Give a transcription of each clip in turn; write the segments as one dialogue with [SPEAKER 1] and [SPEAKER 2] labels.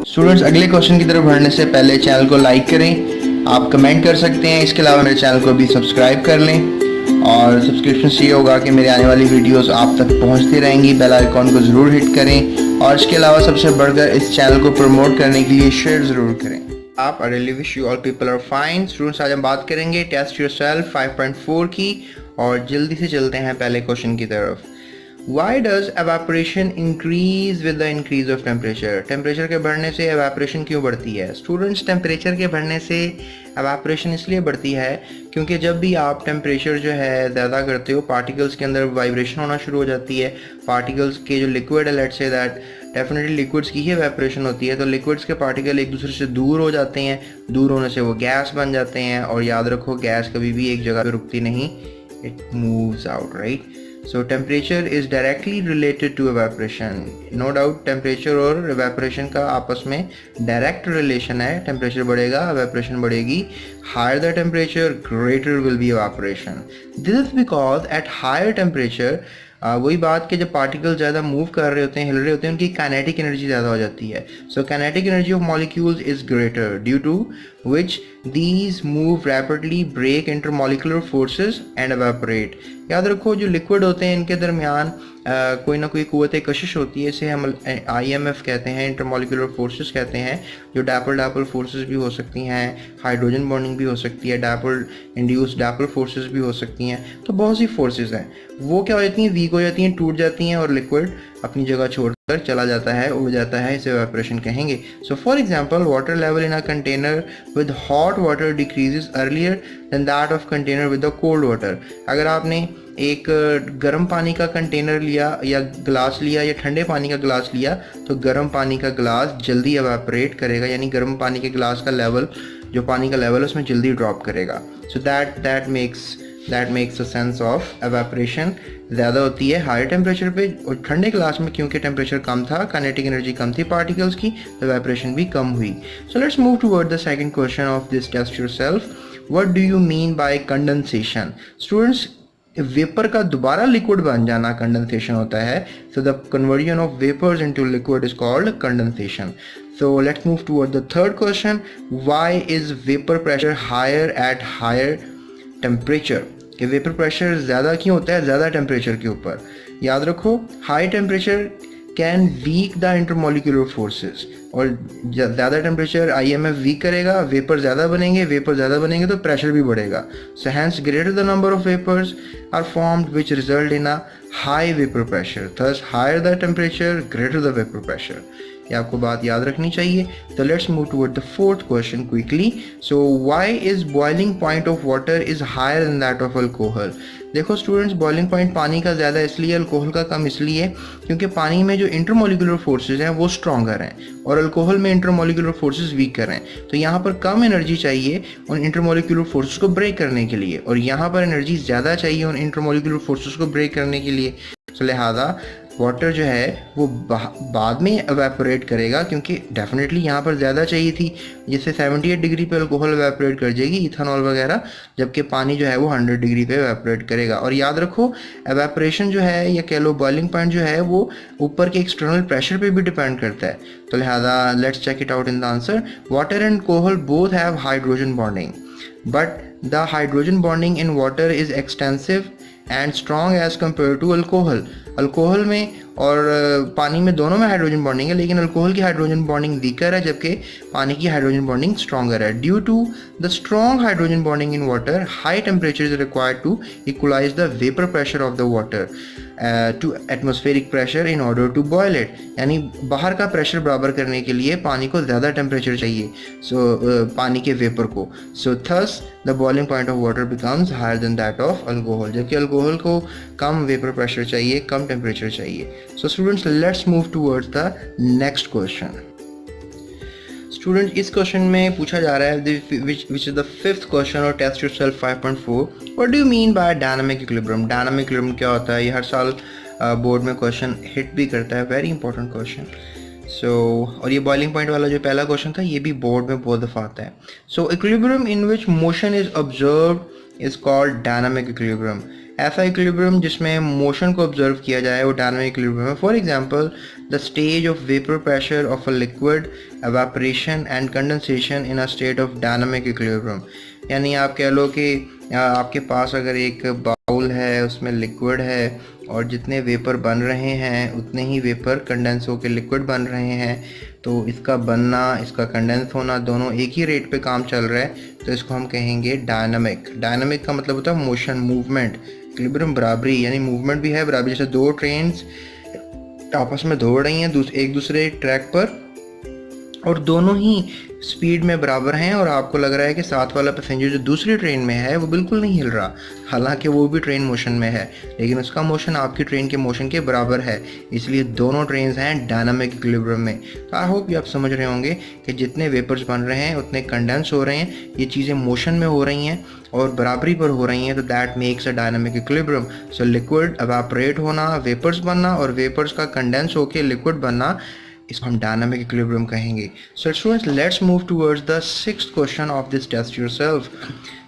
[SPEAKER 1] Students, अगले question की तरफ बढ़ने से पहले चैनल को लाइक करें। आप कमेंट कर सकते हैं। इसके अलावा मेरे चैनल को भी सब्सक्राइब कर लें और सब्सक्रिप्शन से ये होगा कि मेरी आने वाली वीडियोस आप तक पहुंचती रहेंगी। बेल आइकॉन को ज़रूर हिट करें और इसके अलावा सबसे बढ़कर इस चैनल को प्रमोट करने के लिए शेयर ज़रूर करें। आप I really wish you all people are fine. Students, आज हम बात करेंगे टेस्ट योरसेल्फ 5.4 की और जल्दी से चलते हैं पहले क्वेश्चन की तरफ। Why does evaporation increase with the increase of temperature? Temperature के बढ़ने से evaporation क्यों बढ़ती है? स्टूडेंट्स, टेम्परेचर के बढ़ने से evaporation इसलिए बढ़ती है क्योंकि जब भी आप टेम्परेचर जो है ज़्यादा करते हो, पार्टिकल्स के अंदर वाइब्रेशन होना शुरू हो जाती है। पार्टिकल्स के जो लिक्विड है, let's say that definitely liquids की ही evaporation होती है, तो लिक्विड्स के पार्टिकल एक दूसरे से दूर हो जाते हैं। दूर होने से वो गैस बन जाते हैं और याद रखो, गैस कभी भी एक जगह पे रुकती नहीं, it moves out, right? So temperature is directly related to evaporation. No doubt temperature और evaporation का आपस में direct relation है। temperature बढ़ेगा, evaporation बढ़ेगी। Higher the temperature, greater will be evaporation. This is because at higher temperature वही बात कि जब पार्टिकल ज़्यादा मूव कर रहे होते हैं, हिल रहे होते हैं, उनकी काइनेटिक एनर्जी ज़्यादा हो जाती है। So kinetic energy of molecules is greater due to which these move rapidly, break intermolecular forces and evaporate. याद रखो, जो लिक्विड होते हैं इनके दरमियान कोई ना कोई कुव्वत कशिश होती है। इसे हम IMF कहते हैं, इंटरमॉलिक्यूलर फोर्सेस कहते हैं। जो डायपोल फोर्सेस भी हो सकती हैं, हाइड्रोजन बॉन्डिंग भी हो सकती है, डायपोल इंड्यूस्ड डायपोल फोर्सेस भी हो सकती हैं। तो बहुत सी फोर्सेस हैं, वो क्या हो जाती हैं, वीक हो जाती हैं, टूट जाती हैं और लिक्विड अपनी जगह छोड़कर चला जाता है, उड़ जाता है। इसे evaporation कहेंगे। So for example, water level in a container with hot water decreases earlier than that of container with the cold water. अगर आपने एक गर्म पानी का कंटेनर लिया या ग्लास लिया या ठंडे पानी का ग्लास लिया, तो गर्म पानी का ग्लास जल्दी एवेपोरेट करेगा, यानी गर्म पानी के ग्लास का लेवल, जो पानी का लेवल है उसमें जल्दी ड्रॉप करेगा। So that makes a sense of evaporation ज़्यादा होती है हायर टेम्परेचर पे। और ठंडे ग्लास में क्योंकि टेम्परेचर कम था, काइनेटिक एनर्जी कम थी पार्टिकल्स की, तो एवेपोरेशन भी कम हुई। So let's move toward the second question of this test yourself. What do you mean by condensation? Students, vapour का दोबारा लिक्विड बन जाना कंडेंसेशन होता है। So the conversion of vapours into liquid is called condensation. So let's move toward the third question. Why is vapour pressure higher at higher temperature? कि vapour pressure ज़्यादा क्यों होता है ज़्यादा टेम्परेचर के ऊपर? याद रखो, high temperature can weak the intermolecular forces, और ज़्यादा टेम्परेचर IMF वीक करेगा, वेपर ज़्यादा बनेंगे तो प्रेशर भी बढ़ेगा। So hence greater the number of vapours are formed which result in a high vapour pressure. Thus higher the temperature, greater the vapour pressure. ये आपको बात याद रखनी चाहिए। तो let's move toward the fourth question quickly. So why is boiling point of water is higher than that of alcohol? देखो students, boiling point पानी का ज़्यादा इसलिए, अल्कोहल का कम इसलिए क्योंकि पानी में जो इंटरमॉलिक्यूलर फोर्सेज हैं वो स्ट्रॉन्गर हैं और अल्कोहल में इंटरमॉलिक्यूलर फोर्सेज वीकर हैं। तो यहाँ पर कम एनर्जी चाहिए उन इंटरमॉलिक्यूलर फोर्सेज को ब्रेक करने के लिए, और यहाँ पर एनर्जी ज़्यादा चाहिए उन इंटरमॉलिक्यूलर फोर्सेज को ब्रेक करने के लिए। तो लिहाजा वाटर जो है वो बाद में एवेपोरेट करेगा, क्योंकि डेफिनेटली यहाँ पर ज़्यादा चाहिए थी। जैसे 78 डिग्री पे अल्कोहल एवेपोरेट कर जाएगी, इथेनॉल वगैरह, जबकि पानी जो है वो 100 डिग्री पे एवेपोरेट करेगा। और याद रखो, एवेपोरेशन जो है या कह लो बॉइलिंग पॉइंट जो है वो ऊपर के एक्सटर्नल प्रेशर पे भी डिपेंड करता है। तो लिहाजा let's check it out in the answer. Water and alcohol both have hydrogen bonding, but the hydrogen bonding in water is extensive and strong as compare to alcohol. Alcohol में और पानी में दोनों में हाइड्रोजन बॉन्डिंग है, लेकिन alcohol की hydrogen bonding weaker है जबकि पानी की हाइड्रोजन बॉन्डिंग स्ट्रॉन्गर है। Due to the strong hydrogen bonding in water, high temperature is required to equalise the vapour pressure of the water to atmospheric pressure in order to boil it. यानी बाहर का pressure बराबर करने के लिए पानी को ज़्यादा टेम्परेचर चाहिए, पानी के वेपर को। So thus the boiling point of water becomes higher than that of alcohol, जबकि अल्कोहल को कम वेपर प्रेशर चाहिए, कम टेम्परेचर चाहिए। So students, let's move towards the next question. Student, इस क्वेश्चन में पूछा जा रहा है which is the fifth question और test yourself 5.4। What do you mean by dynamic equilibrium? Dynamic equilibrium क्या होता है? ये हर साल बोर्ड में क्वेश्चन हिट भी करता है, वेरी इंपॉर्टेंट क्वेश्चन। और ये बॉइलिंग पॉइंट वाला जो पहला क्वेश्चन था ये भी बोर्ड में बहुत दफ़ा आता है। सो equilibrium in which motion is observed is called dynamic equilibrium. ऐसा इक्विलिब्रियम जिसमें मोशन को ऑब्जर्व किया जाए वो डायनामिक इक्विलिब्रियम है। For example the stage of vapour pressure of a liquid, evaporation and condensation in a state of dynamic equilibrium. यानी आप कह लो कि आपके पास अगर एक बाउल है, उसमें लिक्विड है और जितने वेपर बन रहे हैं उतने ही वेपर कंडेंस होकर लिक्विड बन रहे हैं, तो इसका बनना, इसका कंडेंस होना दोनों एक ही रेट पे काम चल रहा है, तो इसको हम कहेंगे डायनामिक। डायनामिक का मतलब होता है मोशन, मूवमेंट। इक्विलिब्रियम बराबरी, यानी मूवमेंट भी है बराबरी। जैसे दो ट्रेन्स आपस में दौड़ रही हैं एक दूसरे ट्रैक पर और दोनों ही स्पीड में बराबर हैं, और आपको लग रहा है कि साथ वाला पैसेंजर जो दूसरी ट्रेन में है वो बिल्कुल नहीं हिल रहा, हालांकि वो भी ट्रेन मोशन में है, लेकिन उसका मोशन आपकी ट्रेन के मोशन के बराबर है, इसलिए दोनों ट्रेन हैं डायनामिक इक्विलिब्रियम में। तो आई होप ये आप समझ रहे होंगे कि जितने वेपर्स बन रहे हैं उतने कंडेंस हो रहे हैं, ये चीज़ें मोशन में हो रही हैं और बराबरी पर हो रही हैं, तो that makes a dynamic equilibrium. So liquid evaporate होना, वेपर्स बनना और वेपर्स का कंडेंस होकर लिक्विड बनना, इसको हम डायनामिक इक्विलिब्रियम कहेंगे। So students, let's move towards the 6th question of this test yourself.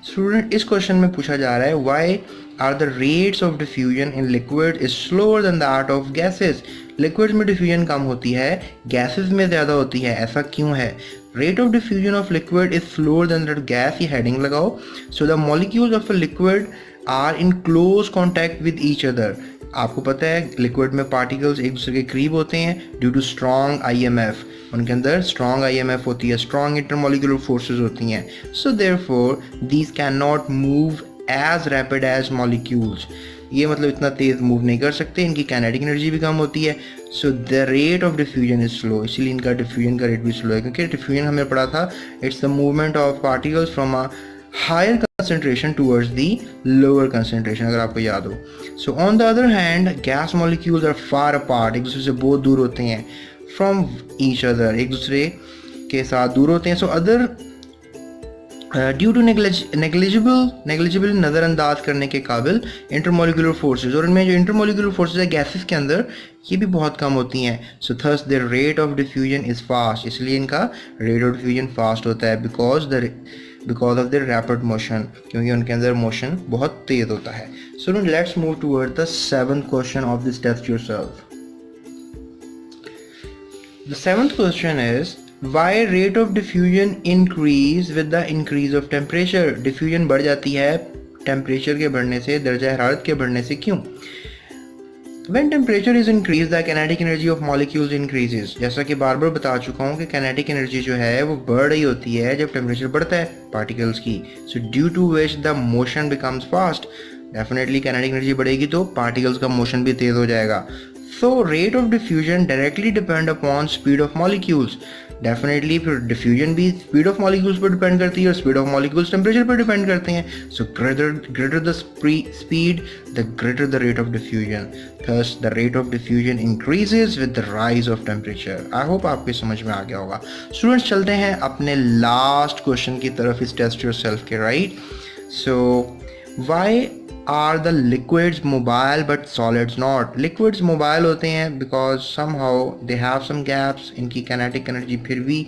[SPEAKER 1] Student, इस क्वेश्चन में पूछा जा रहा है why are the rates of diffusion in liquid is slower than that of gases. Liquid में diffusion कम होती है, गैसेस में ज़्यादा होती है, ऐसा क्यों है? Rate of diffusion of liquid is slower than that gas, ये हेडिंग लगाओ। So the molecules of a liquid are in close contact with each other. आपको पता है लिक्विड में पार्टिकल्स एक दूसरे के करीब होते हैं ड्यू टू स्ट्रॉन्ग IMF, उनके अंदर स्ट्रॉन्ग IMF होती है, स्ट्रॉन्ग इंटरमॉलिक्यूलर फोर्सेस होती हैं। So therefore these can not move as rapid as molecules, ये मतलब इतना तेज़ मूव नहीं कर सकते, इनकी काइनेटिक एनर्जी भी कम होती है। So the rate of diffusion is slow, इसीलिए इनका डिफ्यूजन का रेट भी स्लो है, क्योंकि डिफ्यूजन हमें पढ़ा था it's the movement of particles from a higher concentration towards the lower concentration, अगर आपको याद हो। So on the other hand, gas molecules are far apart, एक दूसरे से बहुत दूर होते हैं, from each other, एक दूसरे के साथ दूर होते हैं। So other due to negligible नज़रअंदाज करने के काबिल इंटरमोलिकुलर फोर्सेज, और इनमें जो इंटरमोलिकुलर फोर्सेज है गैसेस के अंदर, ये भी बहुत कम होती हैं। So thus the rate of diffusion is fast, इसलिए इनका रेट ऑफ डिफ्यूजन फास्ट होता है because of the rapid motion, क्योंकि उनके अंदर मोशन बहुत तेज होता है। So let's move toward the 7th question of this test yourself. The 7th question is why rate of diffusion increase with the increase of temperature। Diffusion बढ़ जाती है टेम्परेचर के बढ़ने से, दर्जा हरारत के बढ़ने से, क्यों? When temperature is increased, the kinetic energy of molecules increases। जैसा कि बार बार बता चुका हूँ कि kinetic energy जो है वो बढ़ रही होती है जब टेम्परेचर बढ़ता है पार्टिकल्स की। So due to which the motion becomes fast। Definitely kinetic energy बढ़ेगी तो पार्टिकल्स का मोशन भी तेज हो जाएगा। So rate of diffusion directly depend upon speed of molecules। Definitely फिर डिफ्यूजन भी स्पीड ऑफ मॉलिक्यूल्स पर डिपेंड करती है और स्पीड ऑफ मॉलिक्यूल्स टेम्परेचर पर डिपेंड करते हैं। So greater the speed the greater the rate of diffusion, thus the rate of diffusion increases with the rise of temperature. I hope आपके समझ में आ गया होगा। स्टूडेंट्स, चलते हैं अपने लास्ट क्वेश्चन की तरफ इस टेस्ट योरसेल्फ के, right? So why are the liquids mobile but solids not. Liquids mobile होते हैं because somehow they have some gaps, इनकी काइनेटिक एनर्जी फिर भी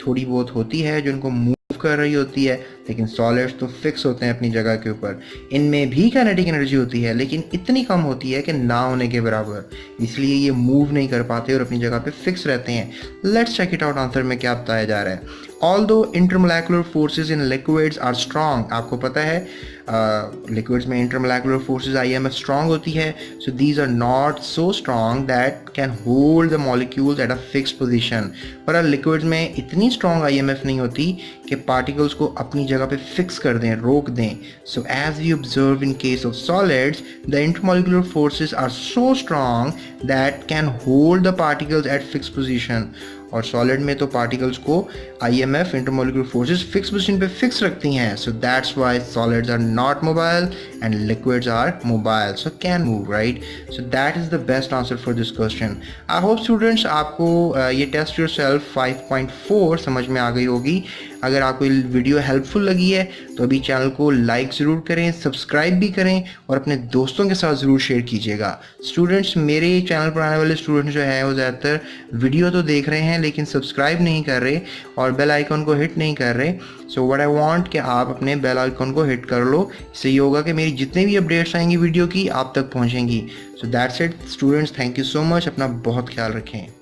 [SPEAKER 1] थोड़ी बहुत होती है जो इनको मूव कर रही होती है, लेकिन सॉलिड्स तो फिक्स होते हैं अपनी जगह के ऊपर। इनमें भी काइनेटिक एनर्जी होती है लेकिन इतनी कम होती है कि ना होने के बराबर, इसलिए ये मूव नहीं कर पाते और अपनी जगह पे फिक्स रहते हैं। Let's check it out, answer में क्या बताया जा रहा है। Although intermolecular forces in liquids are strong, आपको पता है लिक्विड्स में इंटरमोलेकुलर फोर्सेस IMF स्ट्रॉन्ग होती है, so these are not so strong that can hold the molecules at a fixed position. पर लिक्विड्स में इतनी स्ट्रॉन्ग IMF नहीं होती कि पार्टिकल्स को अपनी जगह पे फिक्स कर दें, रोक दें। So as we observe in case of solids, the intermolecular forces are so strong that can hold the particles at fix position. और सॉलिड में तो पार्टिकल्स को IMF intermolecular forces fix position पे फिक्स रखती हैं। So that's why solids are not mobile and liquids are mobile, so can move, right? So that is the best answer for this question. I hope students आपको ये test yourself 5.4 समझ में आ गई होगी। अगर आपको ये वीडियो हेल्पफुल लगी है तो अभी चैनल को लाइक ज़रूर करें, सब्सक्राइब भी करें और अपने दोस्तों के साथ ज़रूर शेयर कीजिएगा। स्टूडेंट्स, मेरे चैनल पर आने वाले स्टूडेंट्स जो है वो ज़्यादातर वीडियो तो देख रहे हैं लेकिन सब्सक्राइब नहीं कर रहे और बेल आइकन को हिट नहीं कर रहे। सो व्हाट आई वांट कि आप अपने बेल आइकन को हिट कर लो, इससे ये होगा कि मेरी जितने भी अपडेट्स आएंगी वीडियो की आप तक पहुंचेंगी। So that's it students, thank you so much, अपना बहुत ख्याल रखें।